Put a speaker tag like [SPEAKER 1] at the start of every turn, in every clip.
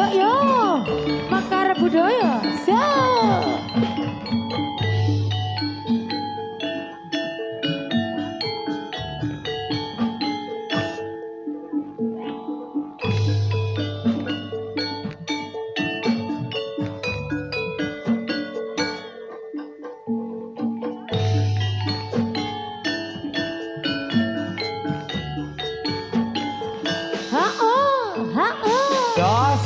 [SPEAKER 1] yo makar budaya so ha oh
[SPEAKER 2] Jos.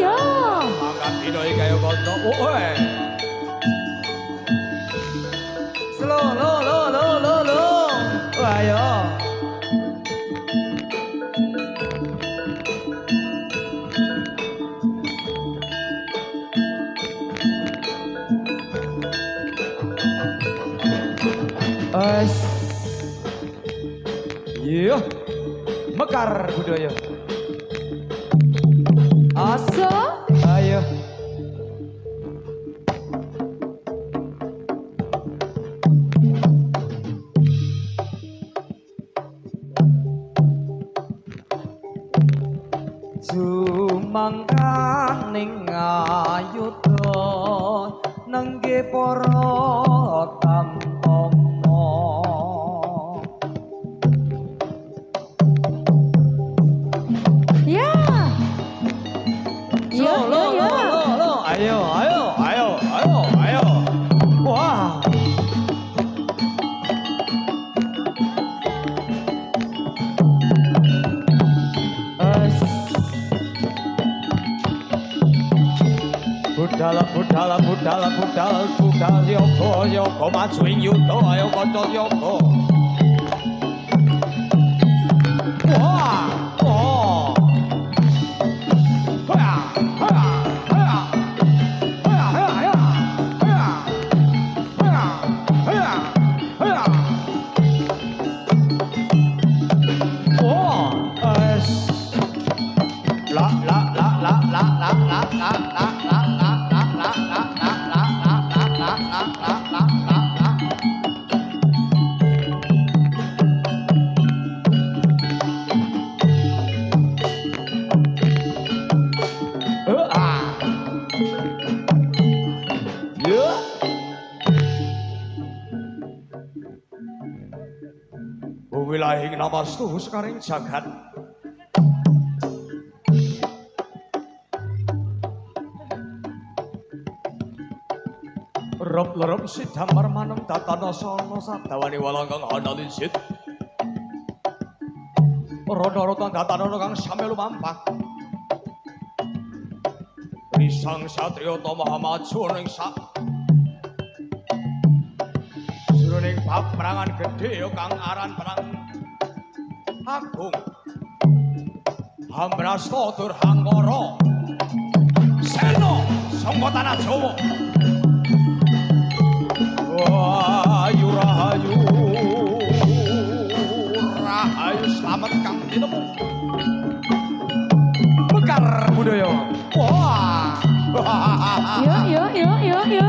[SPEAKER 1] Yo.
[SPEAKER 2] Makan dinoy kayo konco. Slow, lo. Ayo. Yo. Mekar budaya.
[SPEAKER 1] Aso.
[SPEAKER 2] Ayo. Sumangkaning ayuda nengge para tamtama.
[SPEAKER 1] Ya. Yo.
[SPEAKER 2] Ayo. Wah. Budal yoga maju ing yuda ayo kanca yoga. Wah. Oh. Wilahing namastu sekaring jagat. Rep-lerep sidamar manem tatana sono sadawani walangkang ana lisit. Rada-rada datana kang same lumampah. Risang satriya tamaha maju ning sak jroning paprangan gedhe kang aran perang Agung Hamrasta Durhangkara Sena sangka tanah Jawa. Rahayu slamet kang tinemu Mekar budaya. Wah.
[SPEAKER 1] Yo.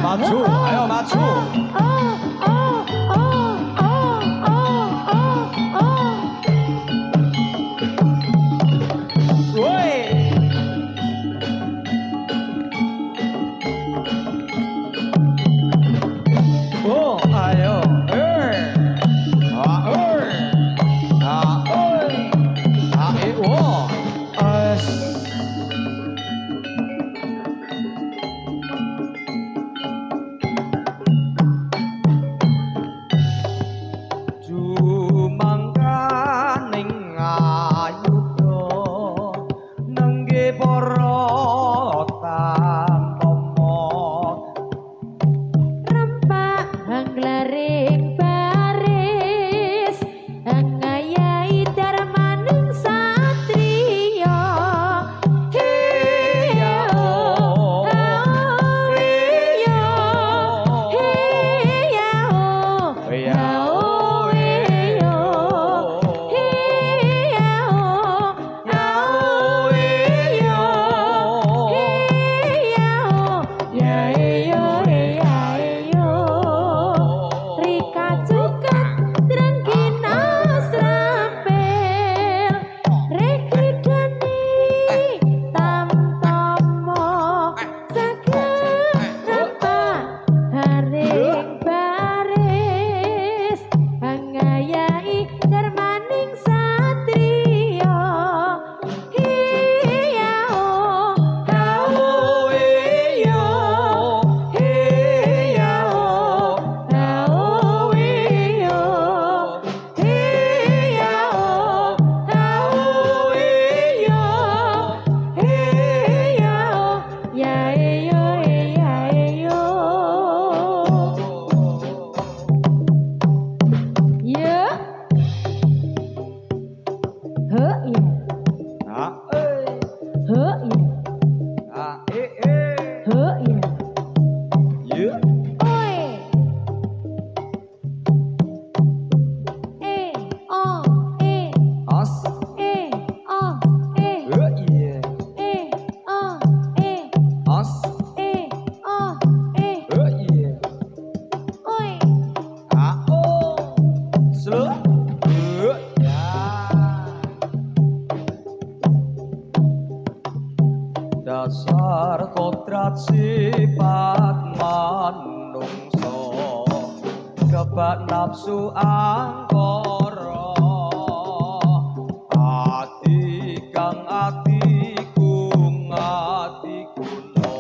[SPEAKER 1] Ayo
[SPEAKER 2] maju, ayo maju. bak nafsu angkara ati kang atiku ngatikuno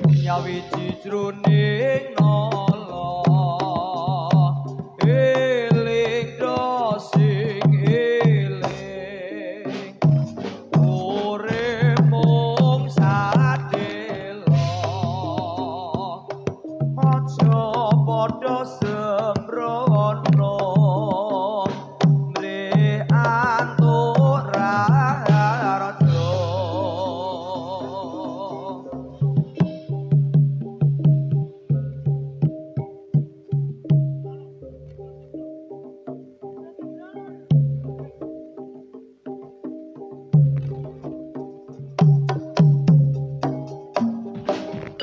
[SPEAKER 2] nyawiji jroning nala eling dosing eling urip mung sadelo aja padha sembrono mrih antuk raja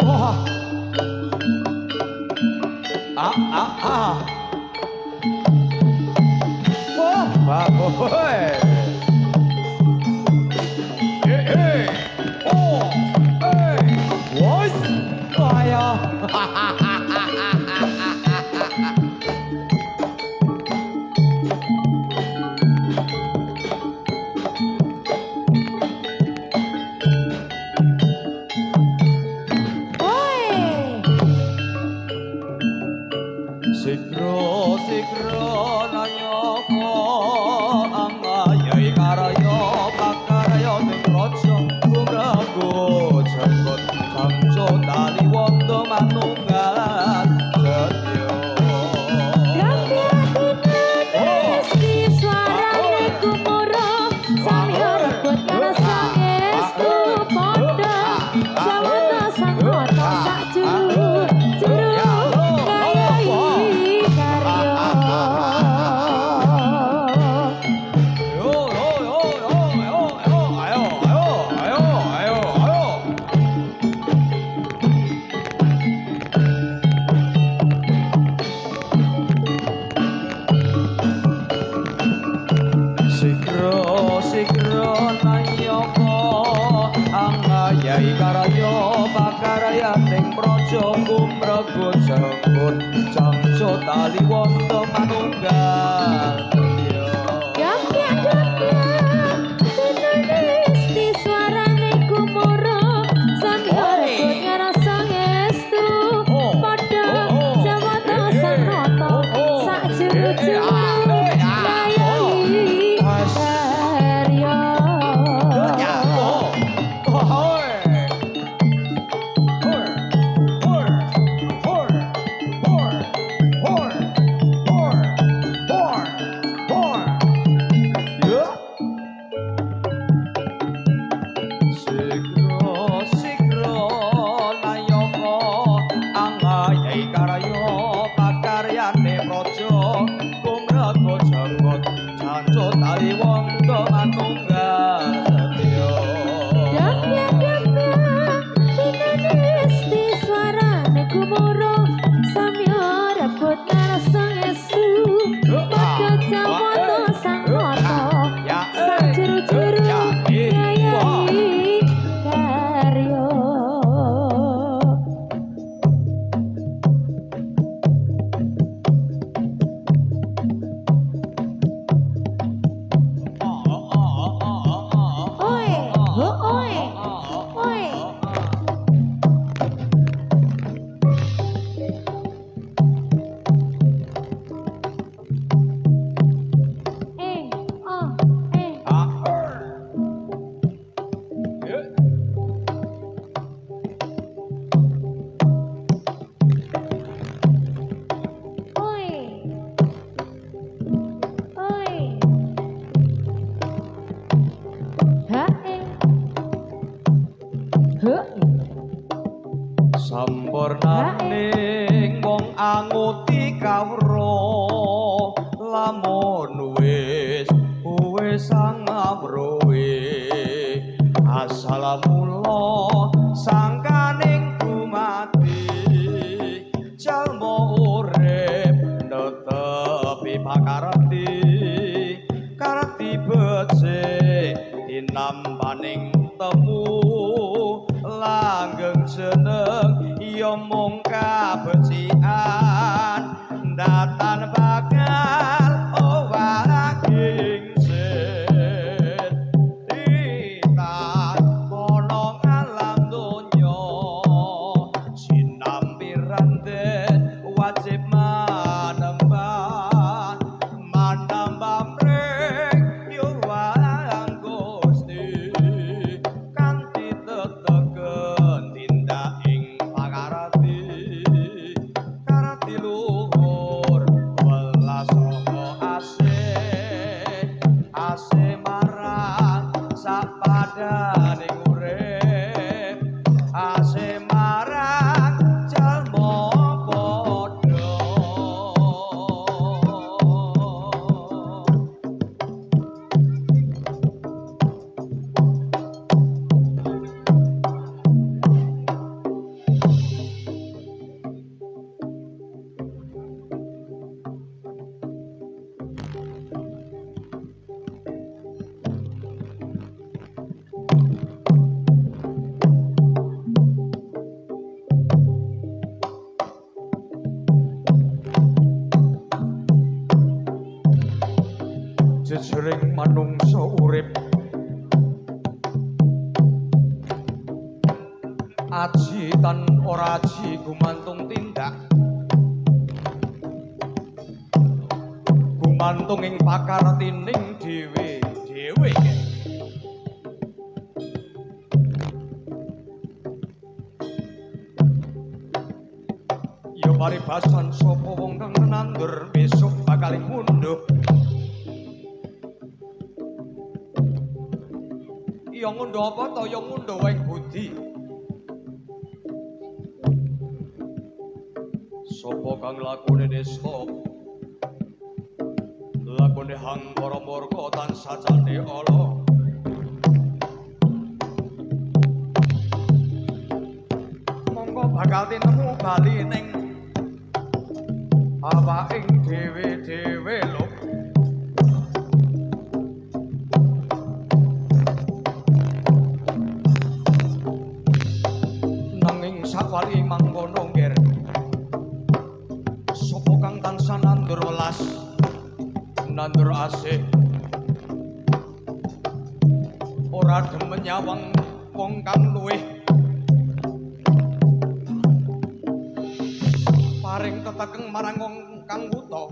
[SPEAKER 2] wah wah bagus oh wos kaya Sikro sikro nayoko angayai karayo pakarayo nengrojo kumrago jenggot kamco tali wondo manunggal setyo Yai karayo pakaraya ning praja kumraga jenggot jamco tali wonto manunggal sampurnaning wong anguti kawra lamun wis ngawruwe assalamullah sangkaning dumati jalma urip netepi pakarti karti becik dinambaning temu langgeng jeneng ya mung kabecikan tan bakal owah gingsit itan kono alam donya sinambi randet wajib manembah mring yuwang Gusti kanthi tetegen tindak ing pakarti karati luhur welas ase marang sapadane urip ase marang jalma padha jejering manungsa urip aji tan ora aji gumantung tindak gumantung ing pakartining dhewe-dhewe ya paribasan sapa wong kang nandur besok bakal ngunduh ya ngunduh apa to ya ngunduh wae budi sapa kang lakune desa lakune hangkara murka tansah jane ala mongko bakal tinemu bali ning awaking dhewe-dhewe lho sakwali mangkono nger sapa kang tansah nandur welas nandur asih ora demen nyawang wong kang luwih paring tetekeng marang wong kang wuta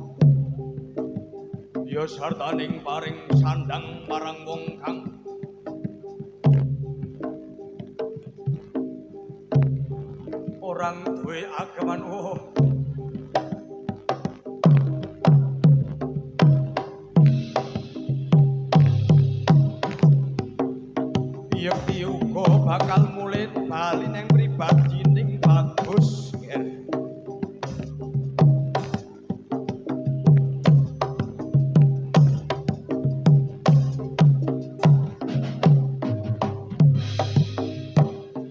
[SPEAKER 2] ya sartaning paring sandang marang wong kang orang duwe ageman iya uga bakal mulih bali nang pribadining bagus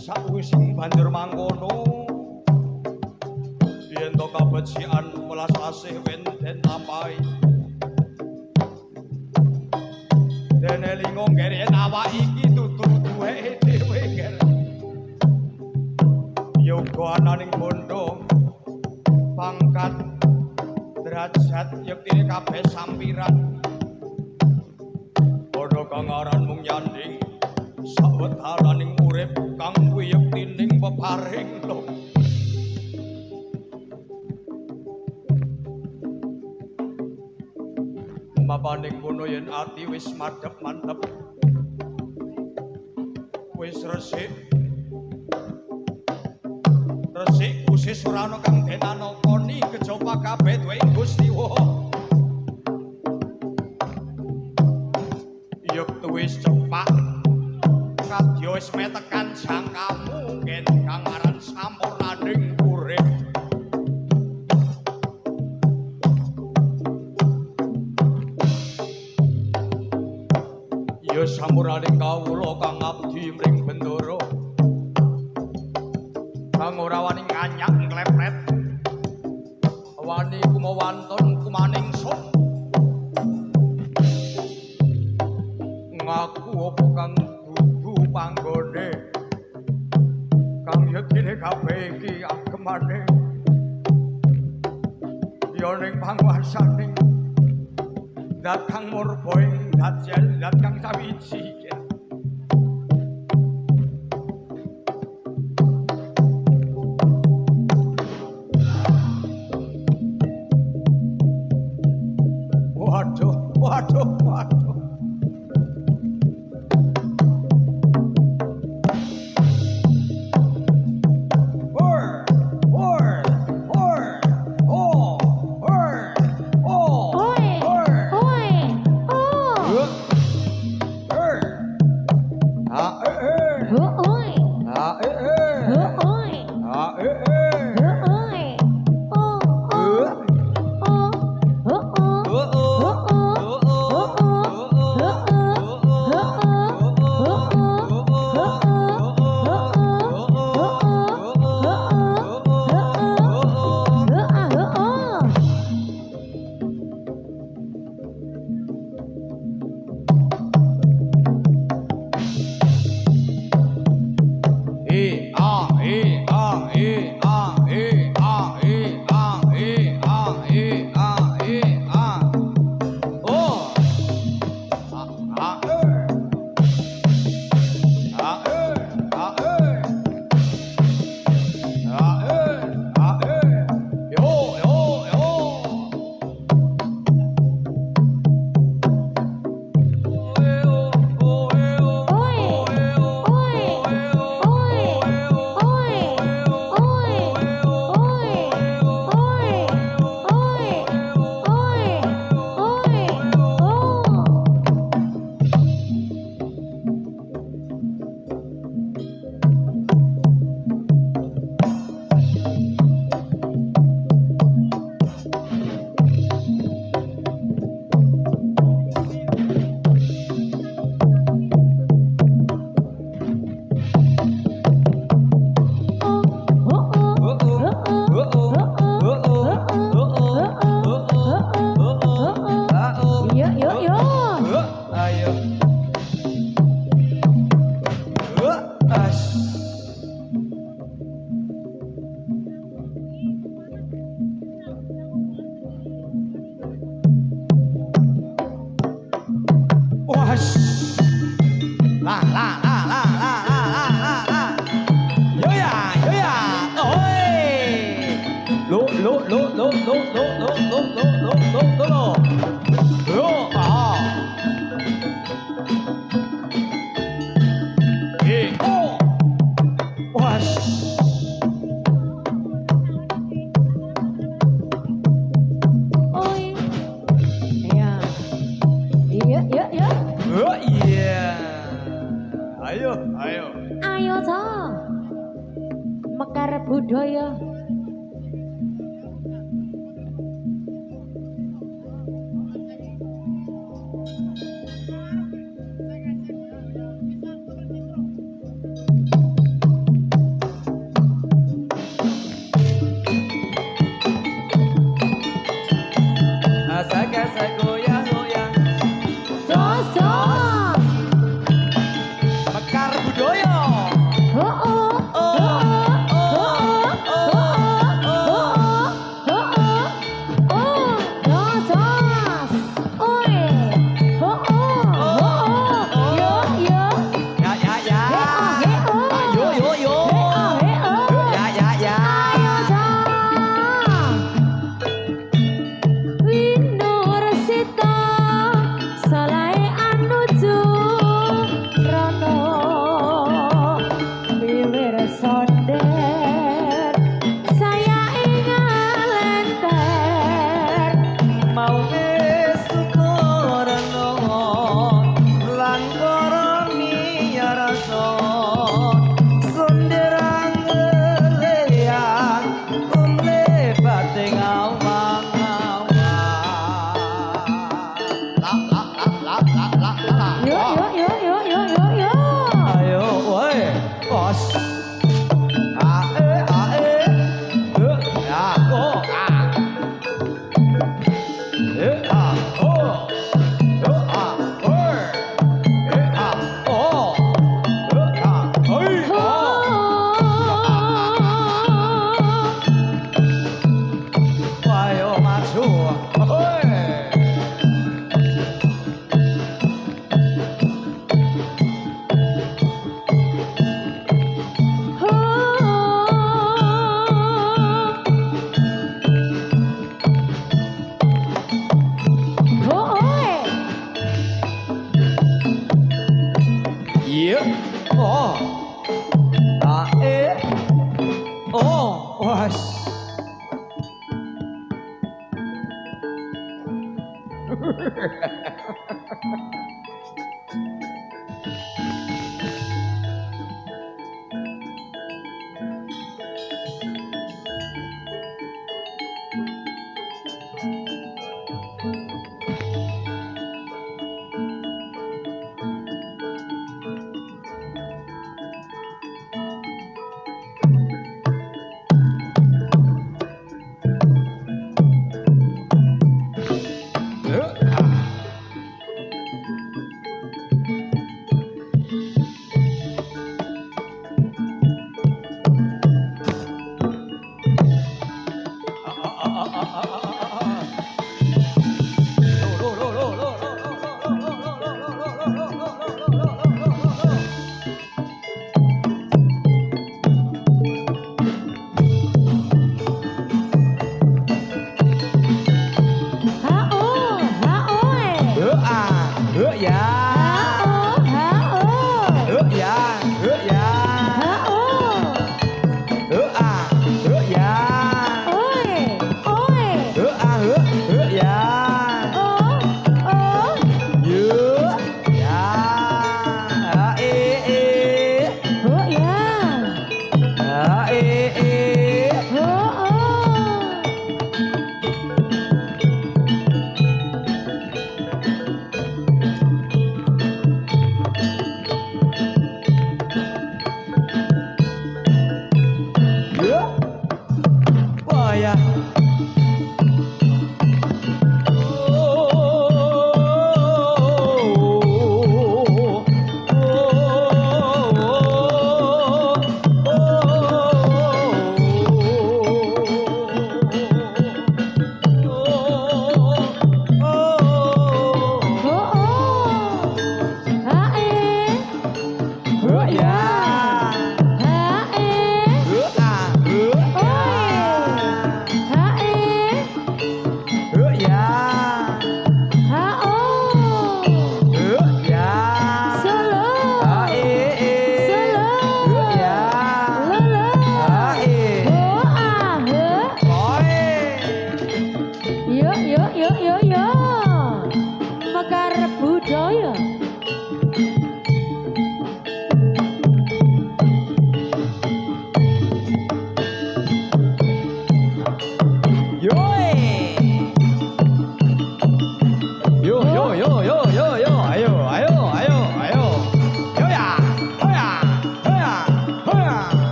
[SPEAKER 2] sawising banjur mangkono kabecikan welas asih wenten apai dene lingo ngere awak iki dudu duwe dhewe ger yoga ananing bondo pangkat derajat yektine kabeh sampiran padha kang aran mung nyanding sawetaraning urip kang kuwi yektining peparing lho mapaning kono yen ati wis madhep mantep wis resik usis ora ana kang denanakoni kejaba kabeh duwe Gusti yektu wis cepak kadya wis metekan jangkamu ngen kang aran sampurnaning urip ya sampuraning kawula kang abdi mring bendara kang ora wani nganyak nglepret wani kumawanton kumaningsun ngaku apa kang dudu panggone kang yetine kabeh iki agemane sedaya ning panguwasaning dat kang murba ing dajal dat kang sawiji. Waduh, waduh, waduh.
[SPEAKER 1] Ayo to. Mekar budaya.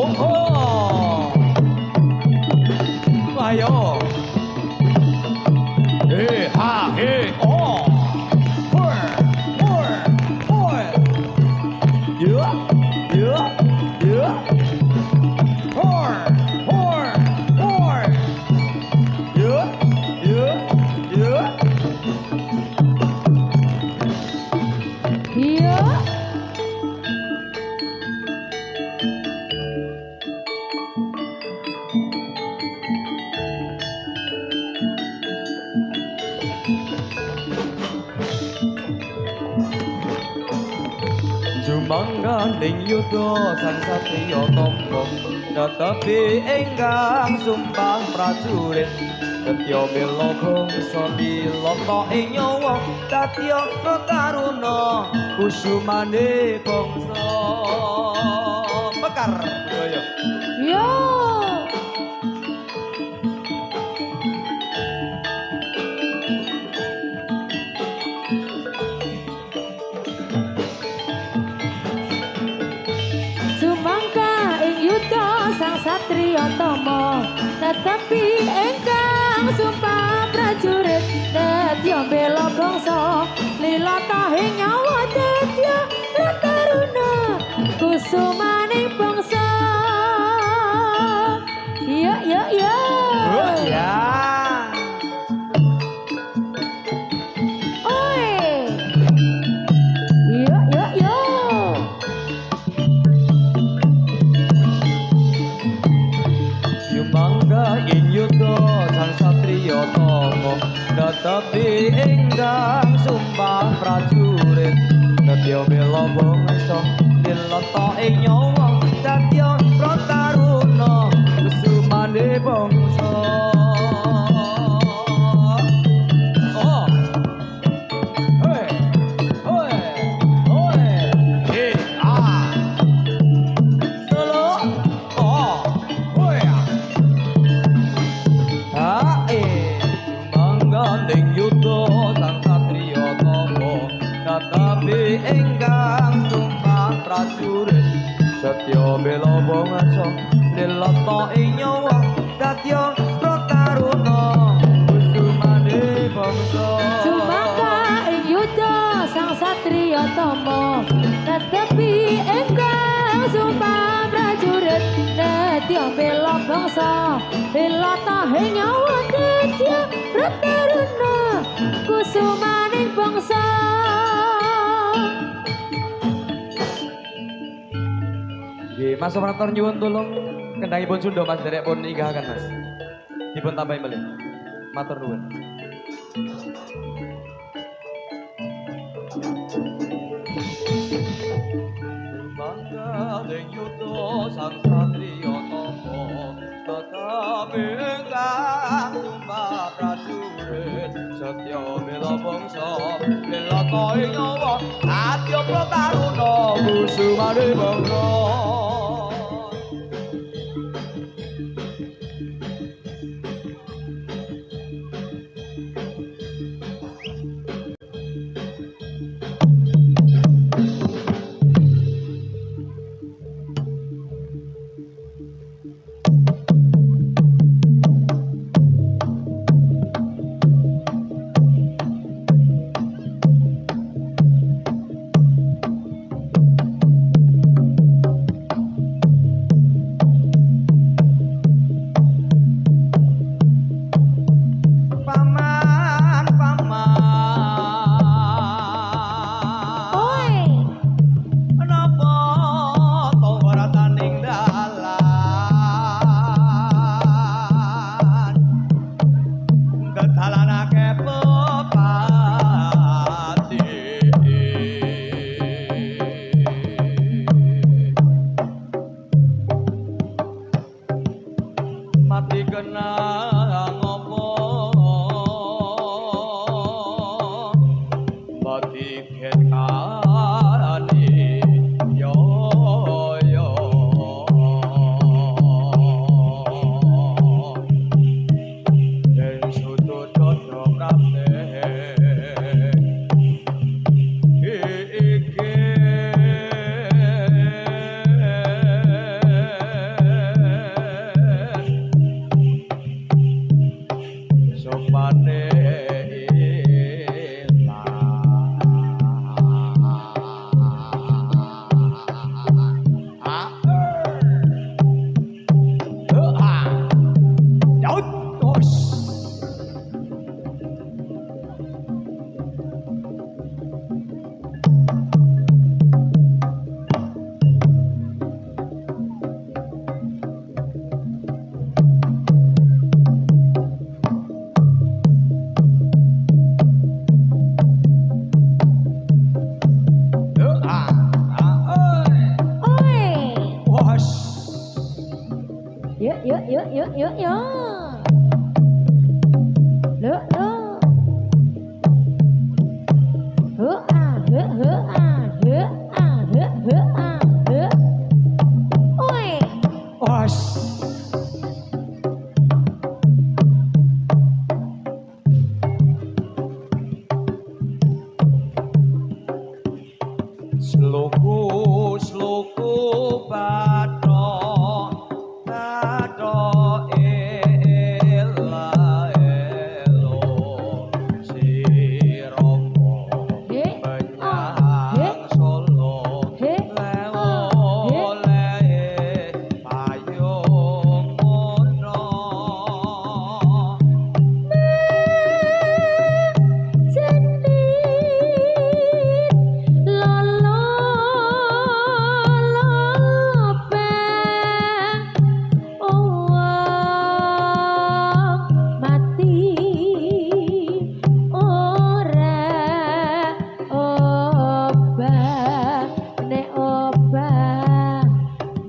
[SPEAKER 3] oh. Ayo. He ha he oh. Hoi, hoi, hoi. Yeah, yeah, yeah. Hoi, hoi, hoi. Yeah, yeah, yeah.
[SPEAKER 1] Iya.
[SPEAKER 3] Sumangganing yuda sang satriya tamba netepi ingkang sumpah prajurit setya bela bangsa dilata ing nyawa satya karuna kusumane bangsa mekar budaya
[SPEAKER 1] Yo. Sumangka ing yuda sang satriya tama netepi ingkang sumpah prajurit dadya bela bangsa lilatahing nyawa dadya prataruna kusumaning bangsa. Iya iya iya.
[SPEAKER 3] ya
[SPEAKER 1] Oi. Iya iya iya.
[SPEAKER 3] Yumangga ing yuda sang satriya tama netepi ingkang sumpah prajurit setya bela bangsa dilata ing nyawa satya prataruna kusumane bangsa oh hoi hoi hoi
[SPEAKER 2] He ah.
[SPEAKER 3] solo oh hoi Hae mangganing yuda sang satriya tama netepi ingkang sumpah prajurit setya bela bangsa lilata ing nyawa satya prataruna kusumane bangsa
[SPEAKER 1] Sumangka ing yuda sang satriya tama netepi ingkang sumpah prajurit dadya bela bangsa lilatahing nyawa dadya prataruna kusumaning bangsa.
[SPEAKER 3] Nggih, Mas Operator nyuwun tulung kendangipun Sunda Mas derek pun inggahaken Mas. Dipun tambahi malih. Matur nuwun. Manggaling yuda sang satriya tama tetapi ingkang sumpah prajurit setya bela bangsa lilata ing nyawa satya prataruna kusumane bangsa
[SPEAKER 1] Yuk, yuk, yuk, yuk, yuk, yuk. Look, look. Huh, ah, huh, huh, ah, huh, ah, huh, huh, ah, huh. Oi.
[SPEAKER 3] Wah. Sloku, sloku bato, bato ela elo, si romo
[SPEAKER 1] He, ah, he,
[SPEAKER 3] penyang solo,
[SPEAKER 1] he,
[SPEAKER 3] lewo
[SPEAKER 1] ah, he.
[SPEAKER 3] le payung mono.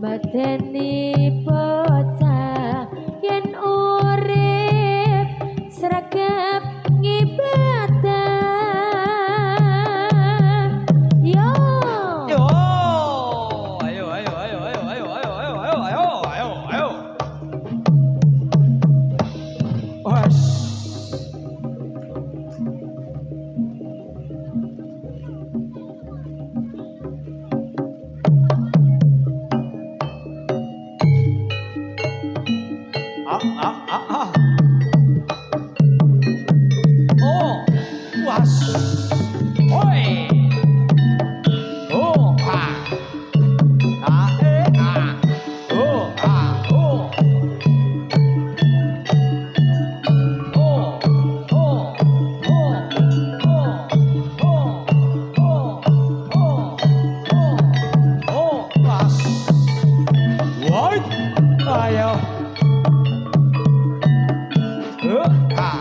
[SPEAKER 1] Mateni bocah yen urip sregep ngibadah yo
[SPEAKER 3] Yo, ayo, ayo, ayo, ayo, ayo, ayo, ayo, ayo, ayo, ayo, ayo. Wes. Ah, ah, ah, ah. Oh, was. Oi. Oh, ha. Ah, ah. Oh, ah, oh. Oh, oh, oh, oh, oh, was. What? Ayo. Ah.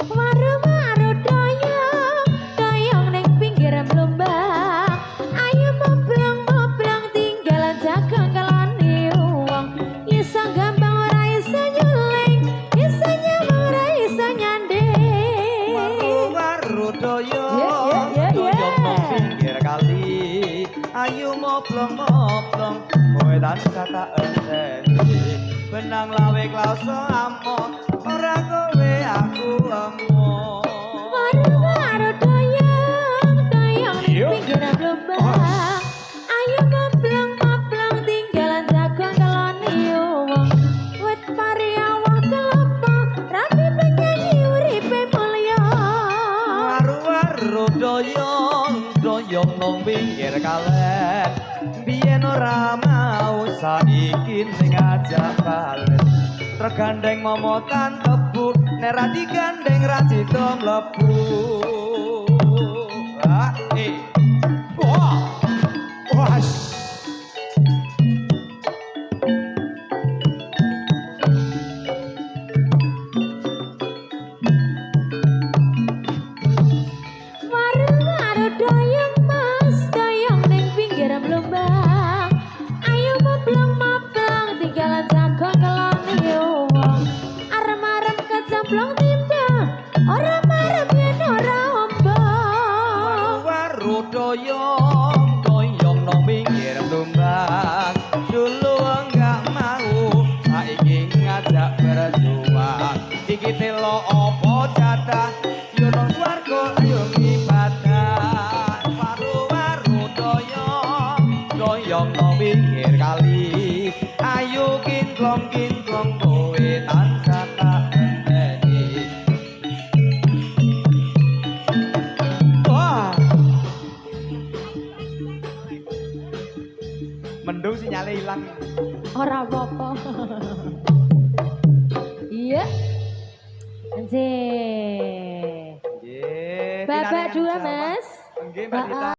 [SPEAKER 1] Waru-waru doyong, doyong ning pinggir blumbang. Ayo moblong-moblong tinggalan jagang kelane wong. Iso gampang ora iso nyuling, iso nyamang ora iso nyanding.
[SPEAKER 3] Waru-waru doyong,
[SPEAKER 1] Yeah.
[SPEAKER 3] doyong nang pinggir kali. Ayo moblong-moblong, kowe tansah tak enteni. Benang lawe klauso amon, ora kowe aku emo.
[SPEAKER 1] Waru-waru doyong, doyong ning
[SPEAKER 3] Yuk.
[SPEAKER 1] pinggir blumbang. Ayo moblong-moblong tinggalan jagang kelane wong. Wit pari awak kelapa, rapi penyanyi uripe mulya.
[SPEAKER 3] Waru-waru doyong, doyong nang pinggir kalen. Biyen ora mau saiki ning ajak balen. Tergandeng momotan tebu, nek ra digandeng ra cita mlebu. Ah, wah, was.
[SPEAKER 1] Waru-waru doyong mas, doyong ning pinggir blumbang. Ayo moblong-moblong tinggalan jagang kelane wong. Arem-arem kecemplung timbang, ora marem yen ora ombang.
[SPEAKER 3] Waru doyong, doyong nang pinggir blumbang. Dulu enggak mau, saiki ngajak berjuang. Iki telo opo jatah, yo nang swarga ayo ngibadah. Waru-waru doyong, doyong nang pinggir kali. Ayo kintlong-kintlong kowe tansah tak enteni. Wah. Mendung sinyale ilang.
[SPEAKER 1] Ora ora apa-apa. Iya. Anjir.
[SPEAKER 3] Nggih.
[SPEAKER 1] Babak
[SPEAKER 3] finale yang
[SPEAKER 1] dua,
[SPEAKER 3] sama.
[SPEAKER 1] Mas.
[SPEAKER 3] Nggih, Mbak Dita.